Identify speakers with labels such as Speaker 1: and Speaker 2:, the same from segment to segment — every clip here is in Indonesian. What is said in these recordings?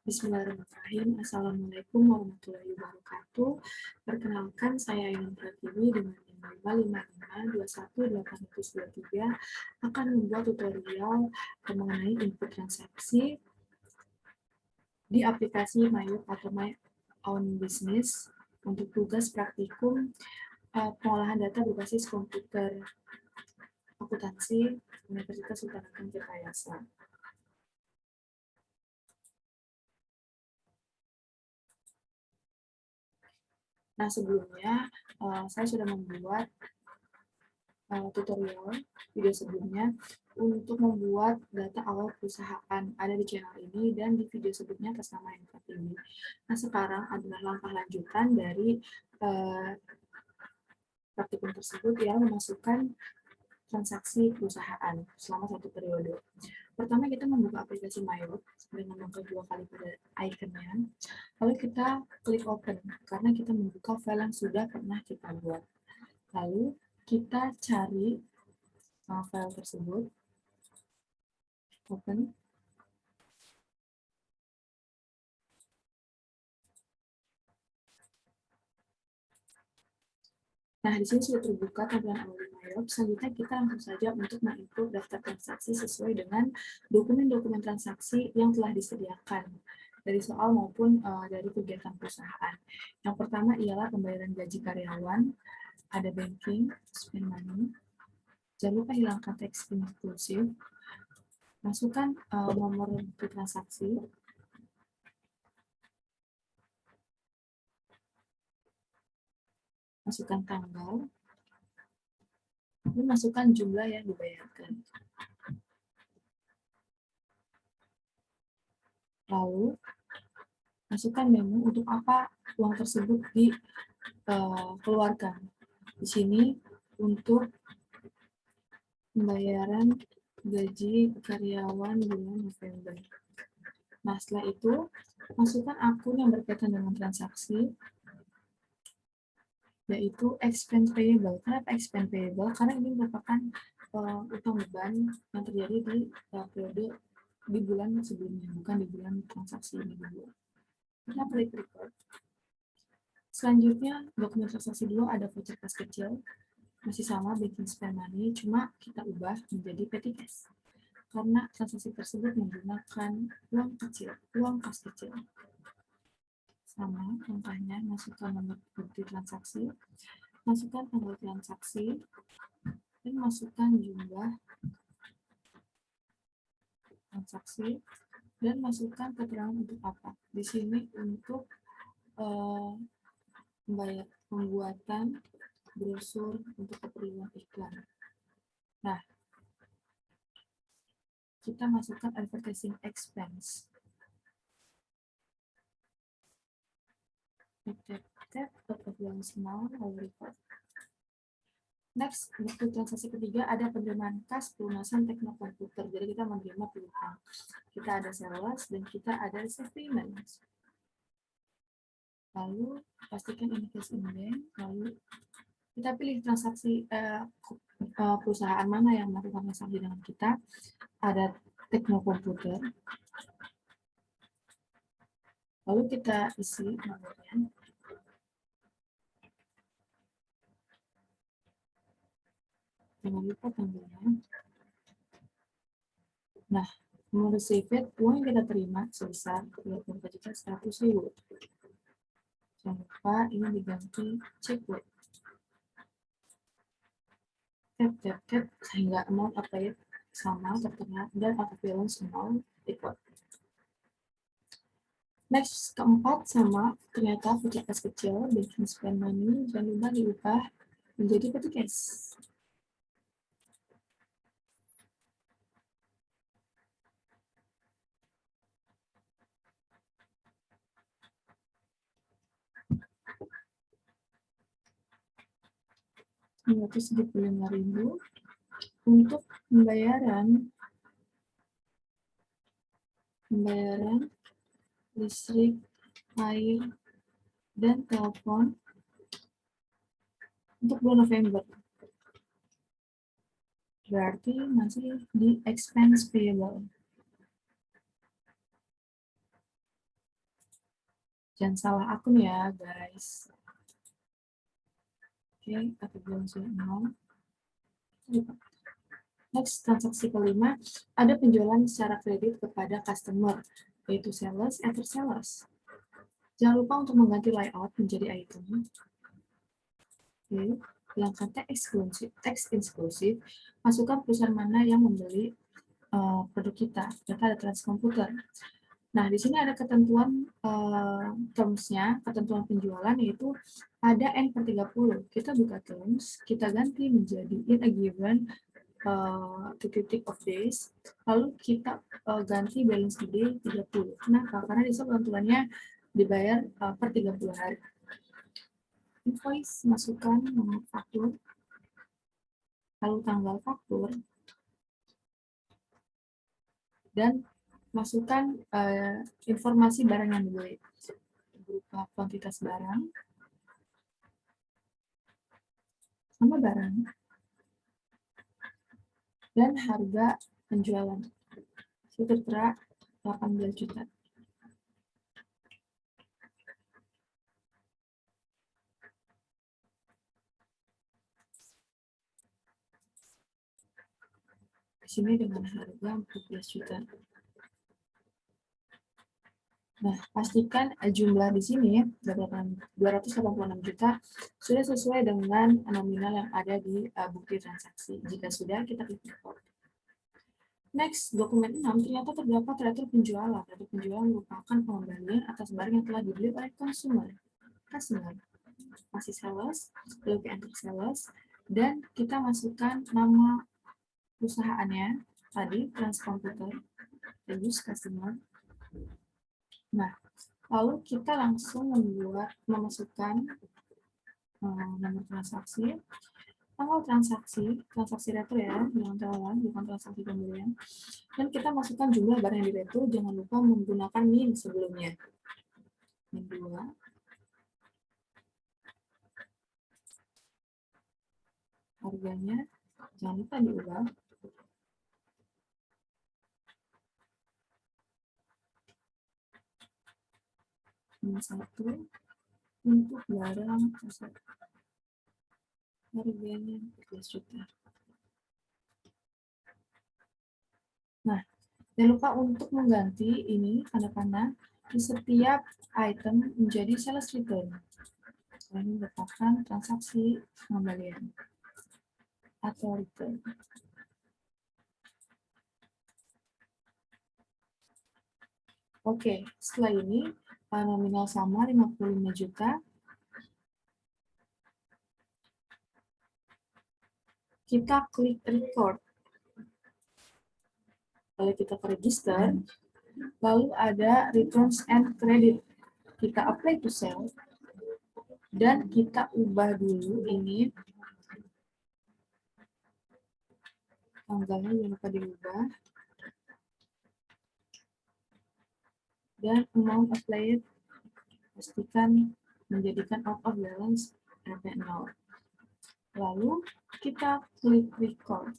Speaker 1: Bismillahirrahmanirrahim. Assalamualaikum warahmatullahi wabarakatuh. Perkenalkan, saya Ainun Pratiwi dengan nomor 555218823 akan membuat tutorial mengenai input transaksi di aplikasi MyUp atau My Own Business untuk tugas praktikum pengolahan data berbasis komputer akuntansi Universitas Sultan Hasanuddin Tirtayasa. Nah, sebelumnya saya sudah membuat tutorial video sebelumnya untuk membuat data awal perusahaan ada di channel ini dan di video sebelumnya atas nama yang ini. Nah, sekarang adalah langkah lanjutan dari praktikum tersebut yang memasukkan transaksi perusahaan selama satu periode. Pertama, kita membuka aplikasi MyUp dengan mengklik 2 kali pada ikonnya. Lalu kita klik open karena kita membuka file yang sudah pernah kita buat. Lalu kita cari file tersebut, open. Nah, di sini sudah terbuka tampilan awal MyUp. Selanjutnya kita langsung saja untuk menginput daftar transaksi sesuai dengan dokumen-dokumen transaksi yang telah disediakan dari soal maupun dari kegiatan perusahaan. Yang pertama ialah pembayaran gaji karyawan, ada banking, spend money. Jangan lupa hilangkan teks inklusif. Masukkan nomor transaksi. Masukkan tanggal. Dan masukkan jumlah yang dibayarkan. Lalu, masukkan menu untuk apa uang tersebut dikeluarkan. Di sini untuk pembayaran gaji karyawan bulan November. Nah, setelah itu, masukkan akun yang berkaitan dengan transaksi, yaitu expense payable. Kenapa expense payable? Karena ini merupakan utang beban yang terjadi di periode di bulan sebelumnya, bukan di bulan transaksi ini dulu. Kita klik record. Selanjutnya, dokumen transaksi 2 ada voucher kas kecil. Masih sama, banking spend money, cuma kita ubah menjadi petty cash. Karena transaksi tersebut menggunakan uang kas kecil. Sama langkahnya, masukkan nomor bukti transaksi, masukkan tanggal transaksi, dan masukkan jumlah transaksi, dan masukkan keterangan untuk apa. Di sini untuk pembuatan brosur untuk keperluan iklan. Nah, kita masukkan advertising expense. Next, untuk transaksi ketiga ada penerimaan kas pelunasan tekno komputer. Jadi kita menerima piutang. Kita ada sales dan kita ada payment. Lalu pastikan ini cash in bank. Lalu kita pilih transaksi perusahaan mana yang melakukan transaksi dengan kita. Ada tekno komputer. Lalu kita isi nomornya. Jangan lupa tanggalnya. Nah, nomor receipt uang yang kita terima sebesar 24.100.000. Jangan lupa ini diganti checkbook. Tap sehingga amount update sama tertera dan auto balance nol record. Next, keempat sama ternyata voucher kas kecil banking spend money jangan lupa diubah menjadi petty cash. Rp175.000 untuk pembayaran listrik, air, dan telepon untuk bulan November. Berarti masih di expense payable. Jangan salah akun ya, guys. Oke, aku bilang sudah 0. Next, transaksi kelima, ada penjualan secara kredit kepada customer, yaitu sales atau sellers. Jangan lupa untuk mengganti layout menjadi item. Oke, hilangkan teks eksklusif, masukkan perusahaan mana yang membeli produk kita. Data ada transkomputer. Nah, di sini ada ketentuan terms-nya, ketentuan penjualan, yaitu ada N/30. Kita buka terms, kita ganti menjadi in a given titik of days, lalu kita ganti balance di day 30. Kenapa? Karena di ketentuannya dibayar per 30 hari. Invoice, masukkan nomor faktur, lalu tanggal faktur, dan masukkan informasi barang yang dibeli berupa kuantitas barang, nama barang, dan harga penjualan. Itu tertera 18 juta. Di sini dengan harga 14 juta. Nah, pastikan jumlah di sini 286 juta sudah sesuai dengan nominal yang ada di bukti transaksi. Jika sudah, kita klik report. Next, dokumen 6 ternyata terdapat retur penjualan. Retur penjualan merupakan pengembalian atas barang yang telah dibeli oleh customer. Masih sales, lalu enter sales, dan kita masukkan nama perusahaannya tadi, transkomputer, use customer. Nah, lalu kita langsung memasukkan nomor transaksi, tanggal transaksi retur ya, jangan terlalu, bukan transaksi pembelian. Dan kita masukkan jumlah barang yang diretur, jangan lupa menggunakan min sebelumnya. Min 2. Harganya, jangan lupa diubah. Min 1 untuk barang tersebut. Harganya 14 juta. Nah, jangan lupa untuk mengganti ini tanda panah di setiap item menjadi sales return. Ini merupakan transaksi pengembalian atau return. Oke, setelah ini nominal sama 55 juta. Kita klik record. Lalu kita ke register, lalu ada returns and credit. Kita apply to sell, dan kita ubah dulu ini tanggalnya, jangan lupa diubah, dan amount applied pastikan menjadikan out of balance RP0. Lalu kita klik record.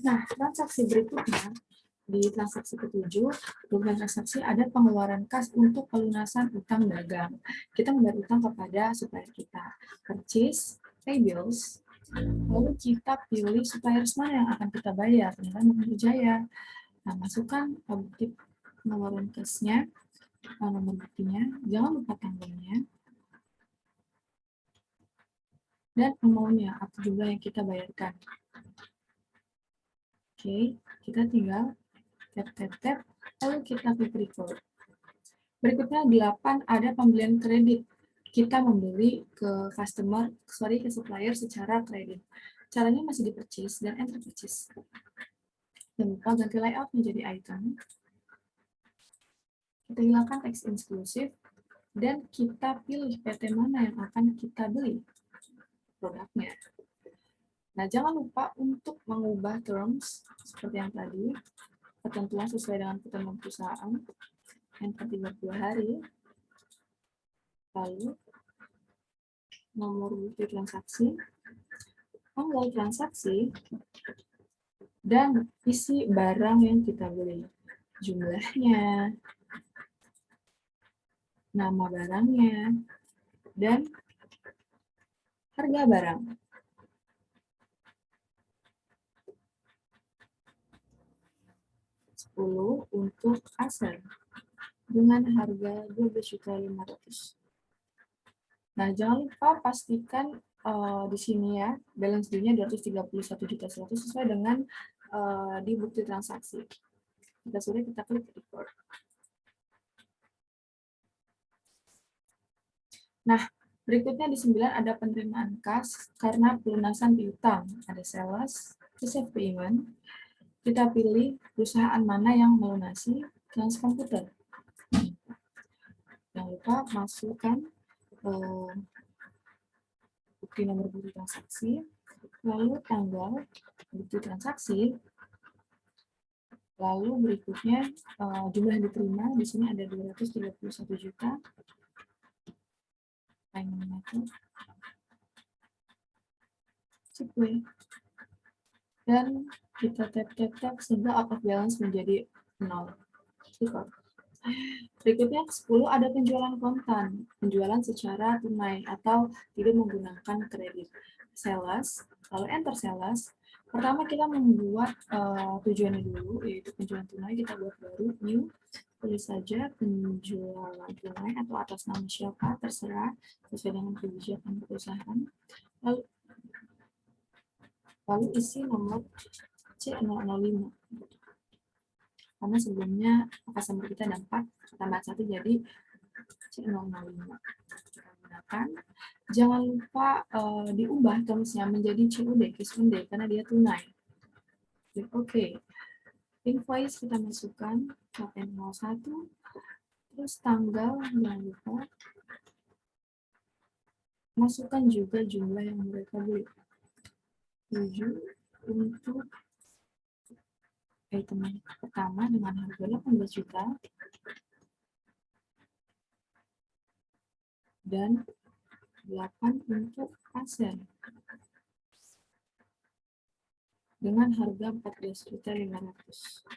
Speaker 1: Nah, transaksi berikutnya, di transaksi ke-7, dokumen transaksi ada pengeluaran kas untuk pelunasan utang dagang. Kita membayar utang kepada supplier kita. Purchase, pay bills, lalu kita pilih supplier mana yang akan kita bayar. Ternyata Nomor Jaya. Nah, masukkan bukti pengeluaran kasnya, nomor buktinya, jangan lupa tanggalnya, dan amount-nya atau jumlah yang kita bayarkan. Oke, kita tinggal tap, lalu kita klik record. Berikutnya 8 ada pembelian kredit. Kita membeli ke supplier secara kredit. Caranya masih di purchase dan enter purchase. Jangan lupa ganti layout menjadi item. Kita hilangkan teks eksklusif dan kita pilih PT mana yang akan kita beli produknya. Nah, jangan lupa untuk mengubah terms seperti yang tadi, ketentuan sesuai dengan ketentuan perusahaan, enter 30 hari, lalu nomor bukti transaksi, tanggal transaksi, dan isi barang yang kita beli, jumlahnya, nama barangnya, dan harga barang. Untuk aset dengan harga 12.500.000. Nah, jangan lupa pastikan di sini ya, balance due-nya 231.100.000 sesuai dengan di bukti transaksi. Kita sudah kita klik record. Nah, berikutnya di 9 ada penerimaan kas karena pelunasan piutang. Ada sales, receive payment. Kita pilih perusahaan mana yang melunasi trans komputer. Jangan lupa masukkan bukti nomor bukti transaksi, lalu tanggal bukti transaksi, lalu berikutnya jumlah yang diterima. Di sini ada 231 juta. Dan kita tap sehingga out of balance menjadi 0. Berikutnya 10 ada penjualan kontan, penjualan secara tunai atau tidak menggunakan kredit. Sales, lalu enter sales. Pertama kita membuat tujuannya dulu, yaitu penjualan tunai. Kita buat baru new, tulis saja penjualan tunai atau atas nama siapa terserah sesuai dengan kebijakan perusahaan. Lalu isi nomor C005. Karena sebelumnya customer kita ada 4, tambah 1 jadi C005. Kita gunakan. Jangan lupa diubah termsnya menjadi COD, cash on day, karena dia tunai. Klik OK. Invoice kita masukkan KPN01, terus tanggal jangan lupa. Masukkan juga jumlah yang mereka beli. 7 untuk item pertama dengan harga 18 juta. Dan 8 untuk aset dengan harga 14.500.000.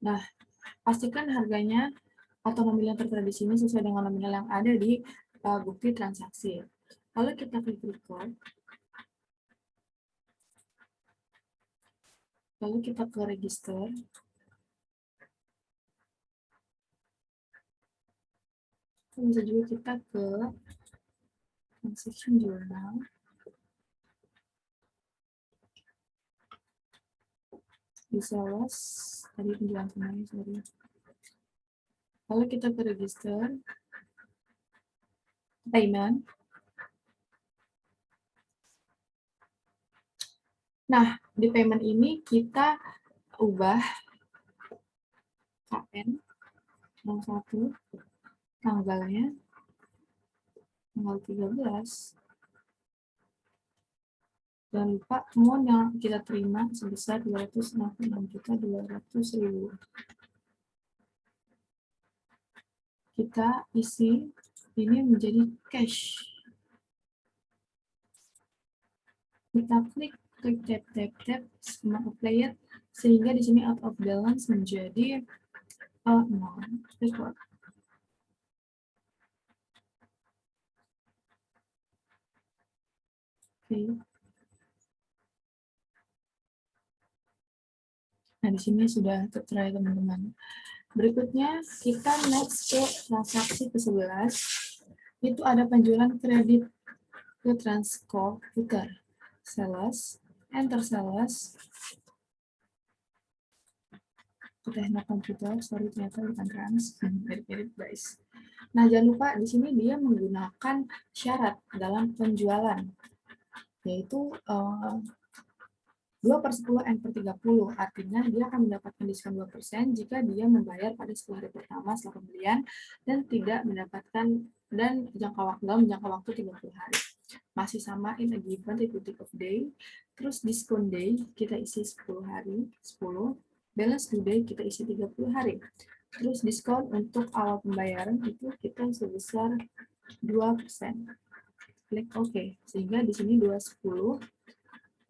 Speaker 1: Nah, pastikan harganya atau nominal yang tertera di sini sesuai dengan nominal yang ada di bukti transaksi. Lalu kita klik record. Lalu kita ke register. Bisa juga kita ke transaction journal. Di sales, tadi penjualan tunai, sorry. Lalu kita ke register. Payment. Nah, di payment ini kita ubah KN 01, tanggalnya tanggal 13. Jangan lupa amount yang kita terima sebesar 266.200.000. Kita isi ini menjadi cash. Kita klik tap apply it sehingga di sini out of balance menjadi 0. Nah, di sini sudah tertera teman-teman. Berikutnya kita next ke transaksi ke-11. Itu ada penjualan kredit ke Transkomputer. Sales, enter sales. Ke Tekno Komputer, sorry ternyata bukan trans, mirip-mirip guys. Nah, jangan lupa di sini dia menggunakan syarat dalam penjualan, yaitu 2/10 N/30, artinya dia akan mendapatkan diskon 2% jika dia membayar pada 10 hari pertama setelah pembelian dan tidak mendapatkan dalam jangka waktu 30 hari. Masih sama in a given repeated of day, terus diskon day kita isi 10 hari, 10, balance due day kita isi 30 hari. Terus diskon untuk awal pembayaran itu kita sebesar 2%. Klik OK, sehingga di sini 2/10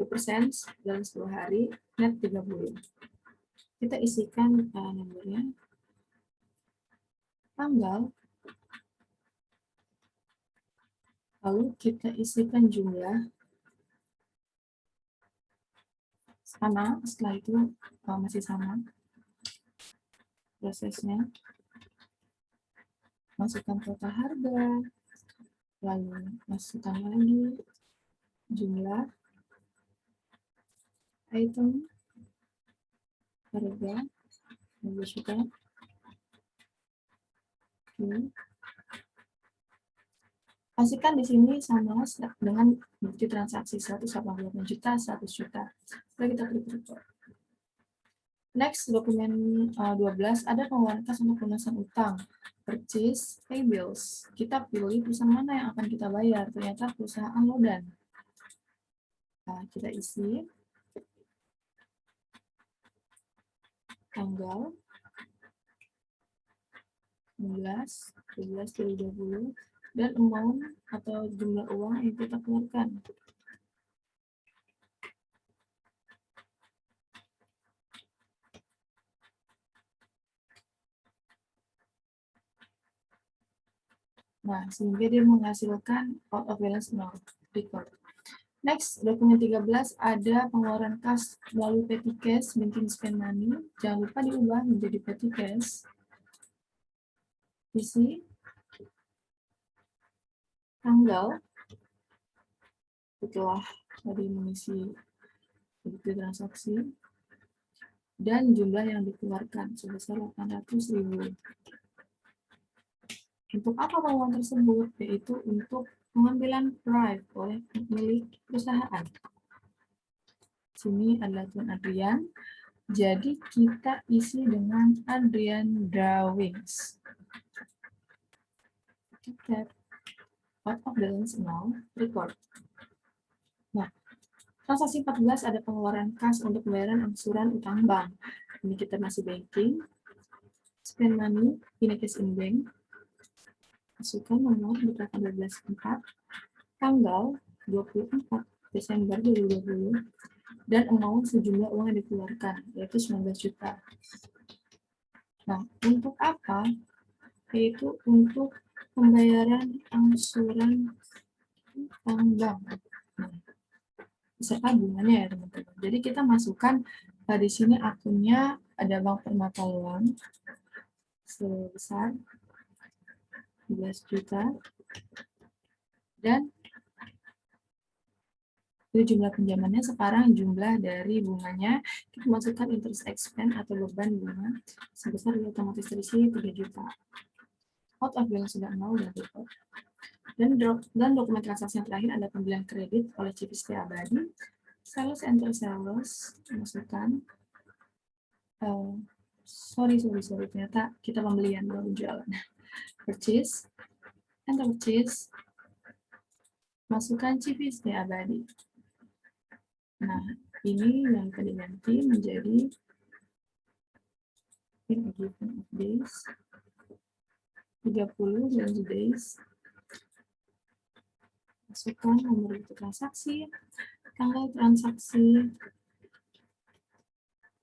Speaker 1: 2% dalam 10 hari, net 30. kita isikan nomornya, tanggal, lalu kita isikan jumlah, sama, setelah itu masih sama prosesnya, masukkan total harga, lalu masukkan lagi jumlah item, harga, 12 juta, pastikan di sini sama dengan bukti transaksi 188 juta, 100 juta. Lalu kita klik report. Next, dokumen 12 ada pengeluaran kas untuk pelunasan utang, purchase, pay bills. Kita pilih perusahaan mana yang akan kita bayar. Ternyata perusahaan Lodan. Nah, kita isi tanggal 12, 2020 dan amount atau jumlah uang yang kita keluarkan. Nah, sehingga dia menghasilkan out of balance 0 record. Next, dokumen 13 ada pengeluaran kas melalui petty cash, banking spend money. Jangan lupa diubah menjadi petty cash. Isi tanggal setelah tadi mengisi bukti transaksi dan jumlah yang dikeluarkan sebesar 800.000. Untuk apa pengeluaran tersebut? Yaitu untuk pengambilan pride oleh milik perusahaan. Sini adalah Tuan Adrian. Jadi kita isi dengan Adrian Drawings. Kita out of balance 0, record. Nah, transaksi 14 ada pengeluaran kas untuk pembayaran angsuran utang bank. Ini kita masih banking. Spend money, ini cash in bank. Masukkan nomor di belakang 12.4, tanggal 24 Desember 2020, dan amount sejumlah uang yang dikeluarkan, yaitu 19 juta. Nah, untuk apa? Yaitu untuk pembayaran angsuran utang bank. Nah, beserta bunganya ya teman-teman. Jadi kita masukkan di sini akunnya ada Bank Permata Uang sebesar 12 juta dan itu jumlah pinjamannya. Sekarang jumlah dari bunganya kita masukkan interest expense atau beban bunga sebesar otomatis terisi 3 juta. Out of balance sudah 0 dan report. Dan dokumen transaksi yang terakhir ada pembelian kredit oleh CVST Abadi. Sales enter sales, masukkan. Sorry, ternyata kita pembelian baru jualan. Purchase, enter purchase, masukkan CVST Abadi. Nah, ini yang akan diganti menjadi in a given of days, 30 dan days. Masukkan nomor bukti transaksi, tanggal transaksi,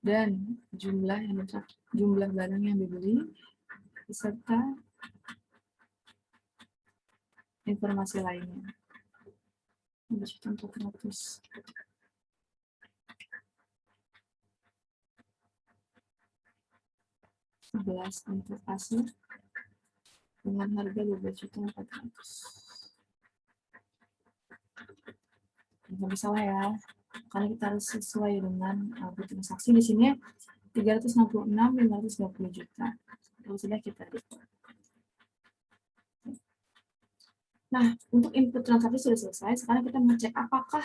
Speaker 1: dan jumlah barang yang dibeli beserta informasi lainnya. 400. Untuk pasir dengan harga 12.400. Nggak bisa lah ya, karena kita harus sesuai dengan bukti transaksi. Di sini 366.520 juta. Kalau sudah kita report. Nah, untuk input transaksi sudah selesai. Sekarang kita mengecek apakah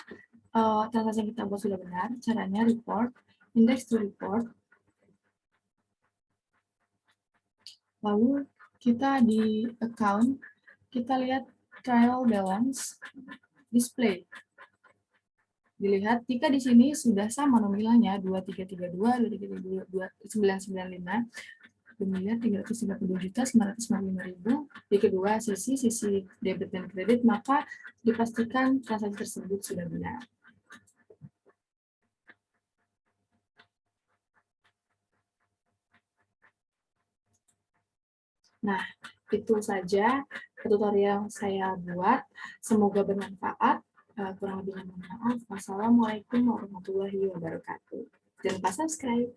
Speaker 1: transaksi yang kita buat sudah benar. Caranya report, index to report. Lalu kita di account, kita lihat trial balance, display. Dilihat jika di sini sudah sama nominalnya 2332, 2332, 995, miliar 332.955.000 di kedua sisi debit dan kredit, maka dipastikan transaksi tersebut sudah benar. Nah, itu saja tutorial yang saya buat. Semoga bermanfaat. Kurang lebihnya mohon maaf. Wassalamualaikum warahmatullahi wabarakatuh. Jangan lupa subscribe.